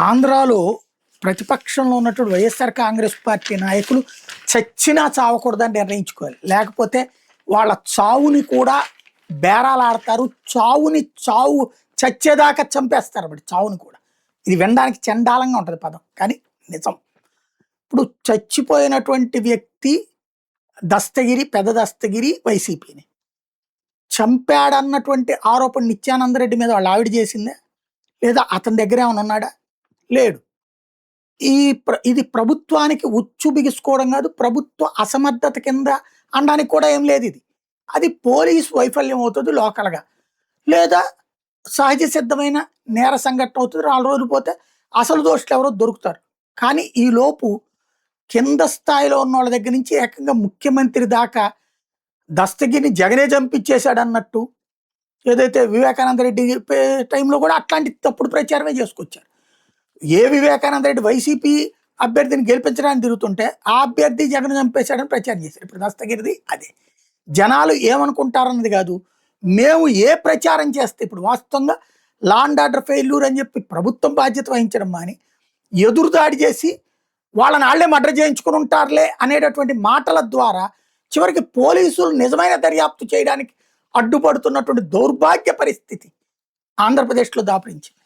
ఆంధ్రాలో ప్రతిపక్షంలో ఉన్నటువంటి వైఎస్ఆర్ కాంగ్రెస్ పార్టీ నాయకులు చచ్చినా చావకూడదని నిర్ణయించుకోవాలి. లేకపోతే వాళ్ళ చావుని కూడా బేరాలాడతారు. చావు చచ్చేదాకా చంపేస్తారు అన్నమాట చావుని కూడా. ఇది వినడానికి చండాలంగా ఉంటుంది పదం, కానీ నిజం. ఇప్పుడు చచ్చిపోయినటువంటి వ్యక్తి దస్తగిరి, పెద్ద దస్తగిరి వైసీపీని చంపాడన్నటువంటి ఆరోపణ నిత్యానందరెడ్డి మీద వాళ్ళ ఆవిడ చేసిందే, లేదా అతని దగ్గర ఏమైనా ఉన్నాడా? లేడు. ఇది ప్రభుత్వానికి ఉచ్చు బిగుసుకోవడం కాదు, ప్రభుత్వ అసమర్థత కింద అనడానికి కూడా ఏం లేదు. అది పోలీసు వైఫల్యం అవుతుంది లోకల్గా, లేదా సహజ సిద్ధమైన నేర సంఘటన అవుతుంది. 4 రోజులు పోతే అసలు దోషులు ఎవరో దొరుకుతారు. కానీ ఈ లోపు కింద స్థాయిలో ఉన్న వాళ్ళ దగ్గర నుంచి ఏకంగా ముఖ్యమంత్రి దాకా దస్తగిరిని జగనే చంపించేశాడు అన్నట్టు, ఏదైతే వివేకానంద రెడ్డి టైంలో కూడా అట్లాంటి తప్పుడు ప్రచారమే చేసుకొచ్చారు. వివేకానంద రెడ్డి వైసీపీ అభ్యర్థిని గెలిపించడానికి తిరుగుతుంటే ఆ అభ్యర్థి జగన్ చంపేశాడని ప్రచారం చేశారు. ఇప్పుడు దస్తగిరిది అదే. జనాలు ఏమనుకుంటారన్నది కాదు, మేము ఏ ప్రచారం చేస్తే ఇప్పుడు వాస్తవంగా లా అండ్ ఆర్డర్ ఫెయిల్యూర్ అని చెప్పి ప్రభుత్వం బాధ్యత వహించడం మాని ఎదురుదాడి చేసి వాళ్ళని వాళ్ళే మర్డర్ చేయించుకుని ఉంటారులే అనేటటువంటి మాటల ద్వారా చివరికి పోలీసులు నిజమైన దర్యాప్తు చేయడానికి అడ్డుపడుతున్నటువంటి దౌర్భాగ్య పరిస్థితి ఆంధ్రప్రదేశ్లో దాపరించింది.